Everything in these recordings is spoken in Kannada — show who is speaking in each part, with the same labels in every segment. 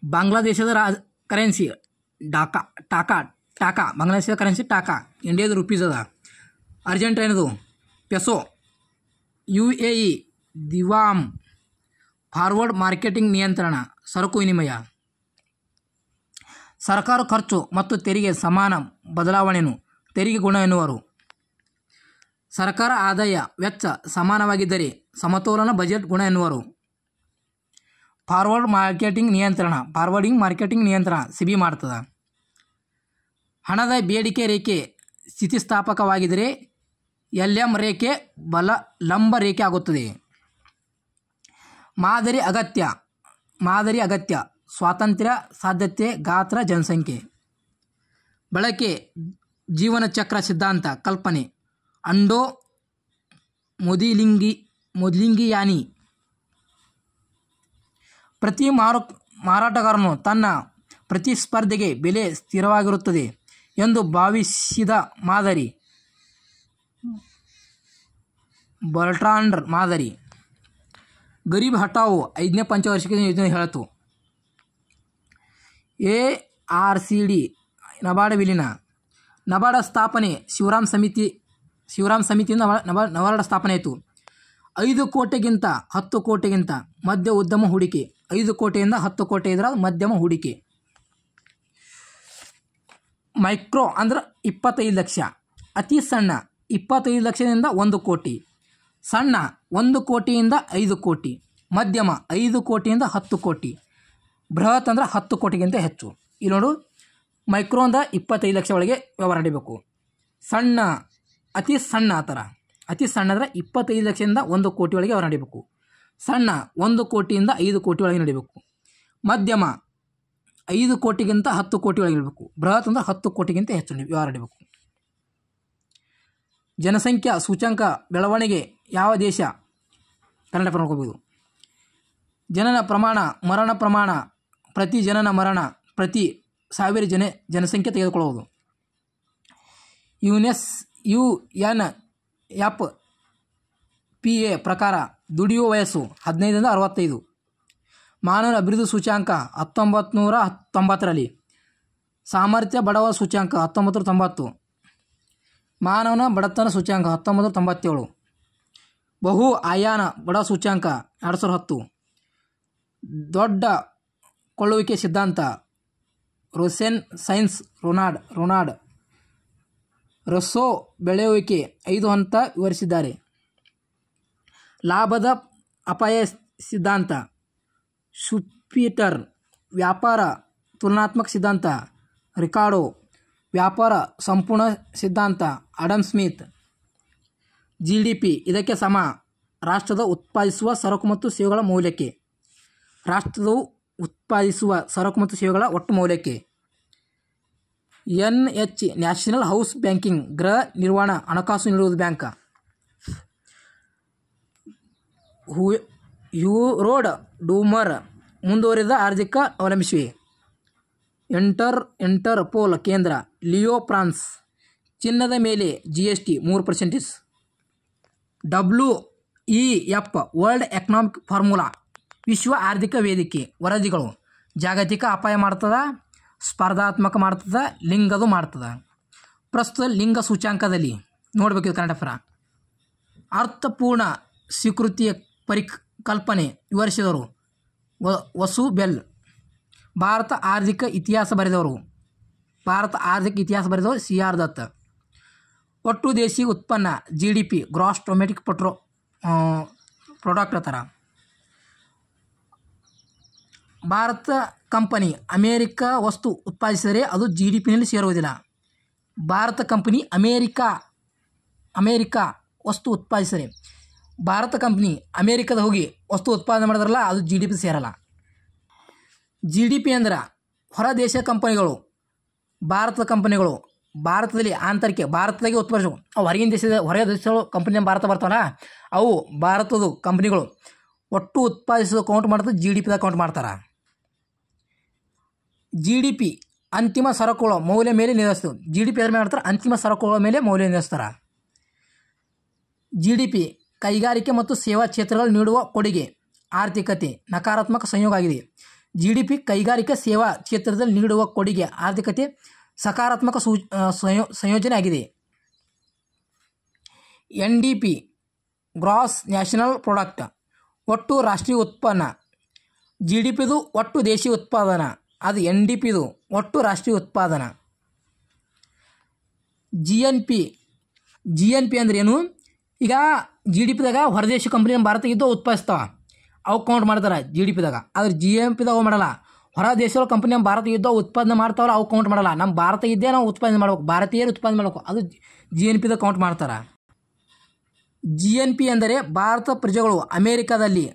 Speaker 1: ಬಾಂಗ್ಲಾದೇಶದ ಕರೆನ್ಸಿ ಟಾಕಾ ಬಾಂಗ್ಲಾದೇಶದ ಕರೆನ್ಸಿ ಟಾಕಾ. ಇಂಡಿಯಾದ ರುಪೀಸ್ ಅದ. ಅರ್ಜೆಂಟೈನದು ಪೆಸೋ. UAE ದಿವಾಮ್. ಫಾರ್ವರ್ಡ್ ಮಾರ್ಕೆಟಿಂಗ್ ನಿಯಂತ್ರಣ, ಸರಕು ವಿನಿಮಯ. ಸರ್ಕಾರ ಖರ್ಚು ಮತ್ತು ತೆರಿಗೆ ಸಮಾನ ಬದಲಾವಣೆಯನ್ನು ತೆರಿಗೆ ಗುಣ ಎನ್ನುವರು. ಸರ್ಕಾರ ಆದಾಯ ವೆಚ್ಚ ಸಮಾನವಾಗಿದ್ದರೆ ಸಮತೋಲನ ಬಜೆಟ್ ಗುಣ ಎನ್ನುವರು. ಫಾರ್ವರ್ಡಿಂಗ್ ಮಾರ್ಕೆಟಿಂಗ್ ನಿಯಂತ್ರಣ SEBI ಮಾಡ್ತದೆ. ಹಣದ ಬೇಡಿಕೆ ರೇಖೆ ಸ್ಥಿತಿಸ್ಥಾಪಕವಾಗಿದ್ದರೆ LM ರೇಖೆ ಲಂಬ ರೇಖೆ ಆಗುತ್ತದೆ. ಮಾದರಿ ಅಗತ್ಯ ಸ್ವಾತಂತ್ರ್ಯ, ಸಾಧ್ಯತೆ, ಗಾತ್ರ, ಜನಸಂಖ್ಯೆ. ಬಳಕೆ ಜೀವನ ಚಕ್ರ ಸಿದ್ಧಾಂತ ಕಲ್ಪನೆ. ಅಂಡೋ ಮೊದಿಲಿಂಗಿಯಾನಿ. ಪ್ರತಿ ಮಾರಾಟಗಾರನು ತನ್ನ ಪ್ರತಿಸ್ಪರ್ಧಿಗೆ ಬೆಲೆ ಸ್ಥಿರವಾಗಿರುತ್ತದೆ ಎಂದು ಭಾವಿಸಿದ ಮಾದರಿ. ಬರ್ಟ್ರಾಂಡ್ ಮಾದರಿ. ಗರೀಬ್ ಹಠಾವೋ 5ನೇ ಪಂಚವಾರ್ಷಿಕ ಯೋಜನೆ ಹೇಳಿತು. ARCD ನಬಾರ್ಡ್ ವಿಲೀನ. ನಬಾರ್ಡ್ ಸ್ಥಾಪನೆ ಶಿವರಾಮ್ ಸಮಿತಿಯಿಂದ ನಬಾರ್ಡ್ ಸ್ಥಾಪನೆ ಆಯಿತು. 5 ಕೋಟಿಗಿಂತ 10 ಕೋಟಿಗಿಂತ ಮಧ್ಯ ಉದ್ಯಮ ಹೂಡಿಕೆ. 5 ಕೋಟಿಯಿಂದ 10 ಕೋಟಿ ಇದರ ಮಧ್ಯಮ ಹೂಡಿಕೆ. ಮೈಕ್ರೋ ಅಂದ್ರೆ 25 ಲಕ್ಷ. ಅತಿ ಸಣ್ಣ 25 ಲಕ್ಷದಿಂದ 1 ಕೋಟಿ. ಸಣ್ಣ 1 ಕೋಟಿಯಿಂದ 5 ಕೋಟಿ. ಮಧ್ಯಮ 5 ಕೋಟಿಯಿಂದ 10 ಕೋಟಿ. ಬೃಹತ್ ಅಂದ್ರೆ 10 ಕೋಟಿಗಿಂತ ಹೆಚ್ಚು. ಇಲ್ಲಿ ನೋಡು, ಮೈಕ್ರೋ ಅಂದ್ರೆ 25 ಲಕ್ಷ ಒಳಗೆ ವ್ಯವಹಾರ ನಡೀಬೇಕು. ಸಣ್ಣ, ಅತಿ ಸಣ್ಣ ಆ ಥರ. ಅತಿ ಸಣ್ಣ ಅಂದರೆ 25 ಲಕ್ಷದಿಂದ 1 ಕೋಟಿ ಒಳಗೆ ವ್ಯವಹಾರ ನಡೀಬೇಕು. ಸಣ್ಣ 1 ಕೋಟಿಯಿಂದ 5 ಕೋಟಿ ಒಳಗೆ ನಡೀಬೇಕು. ಮಧ್ಯಮ 5 ಕೋಟಿಗಿಂತ 10 ಕೋಟಿ ಒಳಗೆ ಇರಬೇಕು. ಬೃಹತ್ ಅಂದರೆ 10 ಕೋಟಿಗಿಂತ ಹೆಚ್ಚು ವ್ಯವಹಾರ ನಡೀಬೇಕು. ಜನಸಂಖ್ಯಾ ಸೂಚ್ಯಂಕ ಬೆಳವಣಿಗೆ ಯಾವ ದೇಶ? ಕನ್ನಡ ನೋಡ್ಕೋಬೋದು. ಜನನ ಪ್ರಮಾಣ, ಮರಣ ಪ್ರಮಾಣ, ಪ್ರತಿ ಜನನ ಮರಣ, ಪ್ರತಿ 1000 ಜನಸಂಖ್ಯೆ ತೆಗೆದುಕೊಳ್ಳುವುದು. UNFPA ಪ್ರಕಾರ ದುಡಿಯುವ ವಯಸ್ಸು 15ರಿಂದ 65. ಮಾನವ ಅಭಿವೃದ್ಧಿ ಸೂಚ್ಯಂಕ 1990ರಲ್ಲಿ. ಸಾಮರ್ಥ್ಯ ಬಡವ ಸೂಚ್ಯಂಕ 1990. ಮಾನವನ ಬಡತನ ಸೂಚ್ಯಂಕ 1997. ಬಹು ಆಯಾನ ಬಡ ಸೂಚ್ಯಂಕ 2010. ದೊಡ್ಡ ಕೊಳ್ಳುವಿಕೆ ಸಿದ್ಧಾಂತ ರೋಸೆನ್ ಸೈನ್ಸ್ ರೋನಾಲ್ಡ್ ರಸ್ಸೋ ಬೆಳೆಯುವಿಕೆ 5 ಹಂತ ವಿವರಿಸಿದ್ದಾರೆ. ಲಾಭದ ಅಪಾಯ ಸಿದ್ಧಾಂತ ಶುಪಿಟರ್. ವ್ಯಾಪಾರ ತುಲನಾತ್ಮಕ ಸಿದ್ಧಾಂತ ರಿಕಾರ್ಡೋ. ವ್ಯಾಪಾರ ಸಂಪೂರ್ಣ ಸಿದ್ಧಾಂತ ಆಡಮ್ ಸ್ಮಿತ್. GDP ಇದಕ್ಕೆ ಸಮ ರಾಷ್ಟ್ರದ ಉತ್ಪಾದಿಸುವ ಸರಕು ಮತ್ತು ಸೇವೆಗಳ ಮೌಲ್ಯಕ್ಕೆ. ರಾಷ್ಟ್ರವು ಉತ್ಪಾದಿಸುವ ಸರಕು ಮತ್ತು ಸೇವೆಗಳ ಒಟ್ಟು ಮೌಲ್ಯಕ್ಕೆ. NH ನ್ಯಾಷನಲ್ ಹೌಸ್ ಬ್ಯಾಂಕಿಂಗ್ ಗೃಹ ನಿರ್ವಹಣಾ ಹಣಕಾಸು ನೀಡುವುದು ಬ್ಯಾಂಕ್. ಯೂರೋಡ್ ಡೂಮರ್ ಮುಂದುವರಿದ ಆರ್ಥಿಕ ಅವಲಂಬಿಸಿವೆ. ಇಂಟರ್ಪೋಲ್ ಕೇಂದ್ರ. Leo France. ಚಿನ್ನದ ಮೇಲೆ GST 3%. WEF world economic formula ವಿಶ್ವ ಆರ್ಥಿಕ ವೇದಿಕೆ ವರದಿಗಳು ಜಾಗತಿಕ ಅಪಾಯ ಮಾಡ್ತದೆ, ಸ್ಪರ್ಧಾತ್ಮಕ ಮಾಡ್ತದೆ, ಲಿಂಗದು ಮಾಡ್ತದೆ. ಪ್ರಸ್ತುತ ಲಿಂಗ ಸೂಚ್ಯಂಕದಲ್ಲಿ ನೋಡಬೇಕಿದೆ ಕನ್ನಡ ಪರ. ಅರ್ಥಪೂರ್ಣ ಸ್ವೀಕೃತಿಯ ಪರಿಕಲ್ಪನೆ ವಿವರಿಸಿದವರು ವಸು ಬೆಲ್. ಭಾರತ ಆರ್ಥಿಕ ಇತಿಹಾಸ ಬರೆದವರು CR ದತ್. ಒಟ್ಟು ದೇಶೀಯ ಉತ್ಪನ್ನ GDP ಗ್ರಾಸ್ ಡೊಮೆಸ್ಟಿಕ್ ಪ್ರಾಡಕ್ಟ್ ಥರ. ಭಾರತ ಕಂಪನಿ ಅಮೇರಿಕ ವಸ್ತು ಉತ್ಪಾದಿಸಿದರೆ ಅದು GDPನಲ್ಲಿ ಸೇರುವುದಿಲ್ಲ. ಭಾರತ ಕಂಪನಿ ಅಮೇರಿಕಾ ವಸ್ತು ಉತ್ಪಾದಿಸಿದರೆ ಭಾರತ ಕಂಪನಿ ಅಮೇರಿಕದ ಹೋಗಿ ವಸ್ತು ಉತ್ಪಾದನೆ ಮಾಡಿದ್ರಲ್ಲ ಅದು GDP ಸೇರಲ್ಲ. GDP ಅಂದ್ರೆ ಹೊರ ದೇಶ ಕಂಪನಿಗಳು, ಭಾರತದ ಕಂಪನಿಗಳು ಭಾರತದಲ್ಲಿ ಆಂತರಿಕ ಭಾರತದಾಗೆ ಉತ್ಪಾದಿಸೋ ಹೊರ ದೇಶಗಳು ಕಂಪನಿ ಭಾರತ ಬರ್ತಾವಲ್ಲ ಅವು ಭಾರತದ ಕಂಪನಿಗಳು ಒಟ್ಟು ಉತ್ಪಾದಿಸೋದು ಕೌಂಟ್ ಮಾಡ್ತಾರೆ, GDPದಾಗ ಕೌಂಟ್ ಮಾಡ್ತಾರೆ. GDP ಅಂತಿಮ ಸರಕುಗಳ ಮೌಲ್ಯ ಮೇಲೆ ನಿರ್ಧರಿಸ್ತದೆ. GDP ಎದ್ರ ಮೇಲೆ ಮಾಡ್ತಾರೆ? ಅಂತಿಮ ಸರಕುಗಳ ಮೇಲೆ ಮೌಲ್ಯ ನಿರ್ಧರಿಸ್ತಾರೆ. GDP ಕೈಗಾರಿಕೆ ಮತ್ತು ಸೇವಾ ಕ್ಷೇತ್ರಗಳು ನೀಡುವ ಕೊಡುಗೆ ಆರ್ಥಿಕತೆ ನಕಾರಾತ್ಮಕ ಸಂಯೋಗ ಆಗಿದೆ. GDP ಕೈಗಾರಿಕಾ ಸೇವಾ ಕ್ಷೇತ್ರದಲ್ಲಿ ನೀಡುವ ಕೊಡುಗೆ ಆರ್ಥಿಕತೆ ಸಕಾರಾತ್ಮಕ ಸಂಯೋಜನೆ ಆಗಿದೆ. NDP ಗ್ರಾಸ್ ನ್ಯಾಷನಲ್ ಪ್ರಾಡಕ್ಟ್ ಒಟ್ಟು ರಾಷ್ಟ್ರೀಯ ಉತ್ಪನ್ನ. GDPದು ಒಟ್ಟು ದೇಶೀಯ ಉತ್ಪಾದನ, ಅದು NDPದು ಒಟ್ಟು ರಾಷ್ಟ್ರೀಯ ಉತ್ಪಾದನ. GNP ಅಂದ್ರೆ ಏನು? ಈಗ GDPದಾಗ ಹೊರದೇಶ ಕಂಪ್ನಿ ನಮ್ಮ ಭಾರತಕ್ಕೆ ಉತ್ಪಾದಿಸ್ತಾವ, ಅವು ಕೌಂಟ್ ಮಾಡ್ತಾರೆ GDPದಾಗ. ಆದರೆ GNPದಾಗ ಮಾಡಲ್ಲ. ಹೊರ ದೇಶದ ಕಂಪ್ನಿ ನಮ್ಮ ಭಾರತ ಉತ್ಪಾದನೆ ಮಾಡ್ತಾವಲ್ಲ, ಅವು ಕೌಂಟ್ ಮಾಡಲ್ಲ. ನಮ್ಮ ಭಾರತ ಇದ್ದೇ ನಾವು ಉತ್ಪಾದನೆ ಮಾಡ್ಬೇಕು, ಭಾರತೀಯರು ಉತ್ಪಾದನೆ ಮಾಡಬೇಕು, ಅದು GNPದಾಗ ಕೌಂಟ್ ಮಾಡ್ತಾರೆ. GNP ಅಂದರೆ ಭಾರತ ಪ್ರಜೆಗಳು ಅಮೇರಿಕಾದಲ್ಲಿ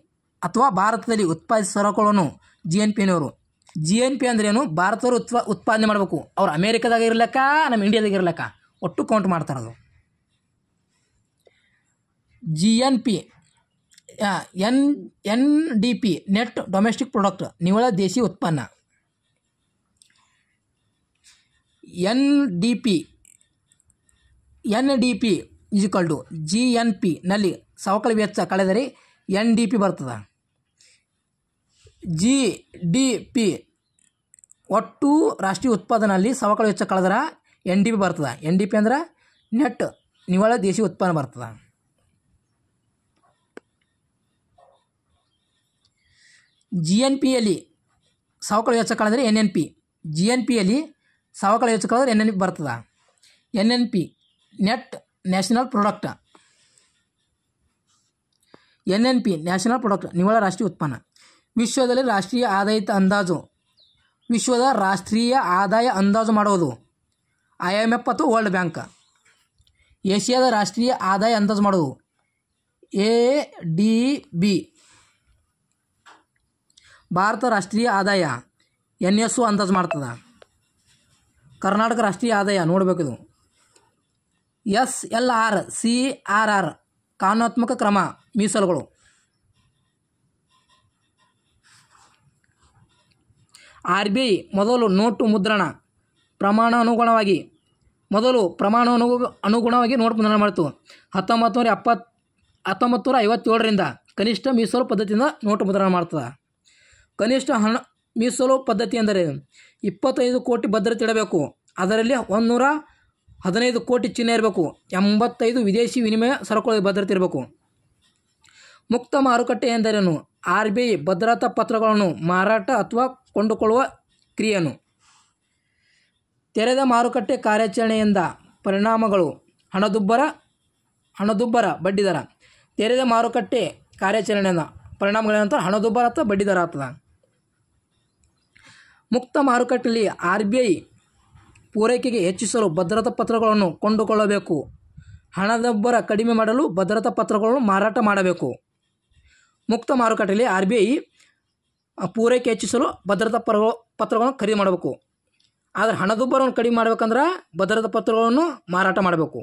Speaker 1: ಅಥವಾ ಭಾರತದಲ್ಲಿ ಉತ್ಪಾದಿಸಿದ ಸರಕುಗಳನ್ನು GNPನವರು. GNP ಅಂದ್ರೆ ಏನು? ಭಾರತದವರು ಉತ್ಪಾದನೆ ಮಾಡಬೇಕು, ಅವ್ರು ಅಮೇರಿಕಾದಾಗ ಇರ್ಲಕ್ಕ ನಮ್ಮ ಇಂಡಿಯಾದಾಗ ಇರ್ಲಕ್ಕ ಒಟ್ಟು ಕೌಂಟ್ ಮಾಡ್ತಾರೆ. ಅದು GNP. NDP net domestic product ನಿವ್ವಳ ದೇಶೀಯ ಉತ್ಪನ್ನ. NDP = GNP ನಲ್ಲಿ ಸವಕಳಿ ವೆಚ್ಚ ಕಳೆದರೆ NDP ಬರ್ತದೆ. GDP ಒಟ್ಟು ರಾಷ್ಟ್ರೀಯ ಉತ್ಪಾದನೆಯಲ್ಲಿ ಸವಕಳಿ ವೆಚ್ಚ ಕಳೆದ್ರೆ NDP ಬರ್ತದೆ. NDP ಅಂದ್ರೆ ನೆಟ್ ನಿವ್ವಳ ದೇಶೀಯ ಉತ್ಪನ್ನ ಬರ್ತದೆ. GNPಯಲ್ಲಿ ಸವಕಳಿ ವೆಚ್ಚ ಕಳೆದರೆ NNP. GNPಯಲ್ಲಿ ಸವಕಳಿ ವೆಚ್ಚ ಕಳೆದರೆ NNP ಬರ್ತದೆ. NNP net national product. NNP national product ನಿವ್ವಳ ರಾಷ್ಟ್ರೀಯ ಉತ್ಪನ್ನ. ವಿಶ್ವದ ರಾಷ್ಟ್ರೀಯ ಆದಾಯ ಅಂದಾಜು ಮಾಡುವುದು IMF ಅಥವಾ ವರ್ಲ್ಡ್ ಬ್ಯಾಂಕ್. ಏಷ್ಯಾದ ರಾಷ್ಟ್ರೀಯ ಆದಾಯ ಅಂದಾಜು ಮಾಡುವುದು ADB. ಭಾರತ ರಾಷ್ಟ್ರೀಯ ಆದಾಯ NSO ಅಂದಾಜು ಮಾಡ್ತದೆ. ಕರ್ನಾಟಕ ರಾಷ್ಟ್ರೀಯ ಆದಾಯ ನೋಡಬೇಕಿದು SLR CRR ಕಾನೂನಾತ್ಮಕ ಕ್ರಮ ಮೀಸಲುಗಳು. RBI ಮೊದಲು ನೋಟು ಮುದ್ರಣ ಪ್ರಮಾಣಾನುಗುಣವಾಗಿ ನೋಟು ಮುದ್ರಣ ಮಾಡಿತು. 1957ರಿಂದ ಕನಿಷ್ಠ ಮೀಸಲು ಪದ್ಧತಿಯಿಂದ ನೋಟು ಮುದ್ರಣ ಮಾಡ್ತದೆ. ಕನಿಷ್ಠ ಹಣ ಮೀಸಲು ಪದ್ಧತಿ ಎಂದರೆ 25 ಕೋಟಿ ಭದ್ರತೆ ಇಡಬೇಕು, ಅದರಲ್ಲಿ 115 ಕೋಟಿ ಚಿನ್ನ ಇರಬೇಕು, 85 ವಿದೇಶಿ ವಿನಿಮಯ ಸರಕುಗಳ ಭದ್ರತೆ ಇರಬೇಕು. ಮುಕ್ತ ಮಾರುಕಟ್ಟೆ ಎಂದರೇನು? RBI ಭದ್ರತಾ ಪತ್ರಗಳನ್ನು ಮಾರಾಟ ಅಥವಾ ಕೊಂಡುಕೊಳ್ಳುವ ಕ್ರಿಯೆಯನ್ನು. ತೆರೆದ ಮಾರುಕಟ್ಟೆ ಕಾರ್ಯಾಚರಣೆಯಿಂದ ಪರಿಣಾಮಗಳು ಹಣದುಬ್ಬರ ಬಡ್ಡಿದರ. ತೆರೆದ ಮಾರುಕಟ್ಟೆ ಕಾರ್ಯಾಚರಣೆಯಿಂದ ಪರಿಣಾಮಗಳೇನಂತ ಹಣದುಬ್ಬರ ಅಥವಾ ಬಡ್ಡಿದರ ಆಗ್ತದೆ. ಮುಕ್ತ ಮಾರುಕಟ್ಟೆಯಲ್ಲಿ RBI ಪೂರೈಕೆಗೆ ಹೆಚ್ಚಿಸಲು ಭದ್ರತಾ ಪತ್ರಗಳನ್ನು ಕೊಂಡುಕೊಳ್ಳಬೇಕು. ಹಣದುಬ್ಬರ ಕಡಿಮೆ ಮಾಡಲು ಭದ್ರತಾ ಪತ್ರಗಳನ್ನು ಮಾರಾಟ ಮಾಡಬೇಕು. ಮುಕ್ತ ಮಾರುಕಟ್ಟೆಯಲ್ಲಿ RBI ಪೂರೈಕೆ ಹೆಚ್ಚಿಸಲು ಭದ್ರತಾ ಪತ್ರಗಳನ್ನು ಖರೀದಿ ಮಾಡಬೇಕು. ಆದರೆ ಹಣದುಬ್ಬರವನ್ನು ಕಡಿಮೆ ಮಾಡಬೇಕಂದ್ರೆ ಭದ್ರತಾ ಪತ್ರಗಳನ್ನು ಮಾರಾಟ ಮಾಡಬೇಕು.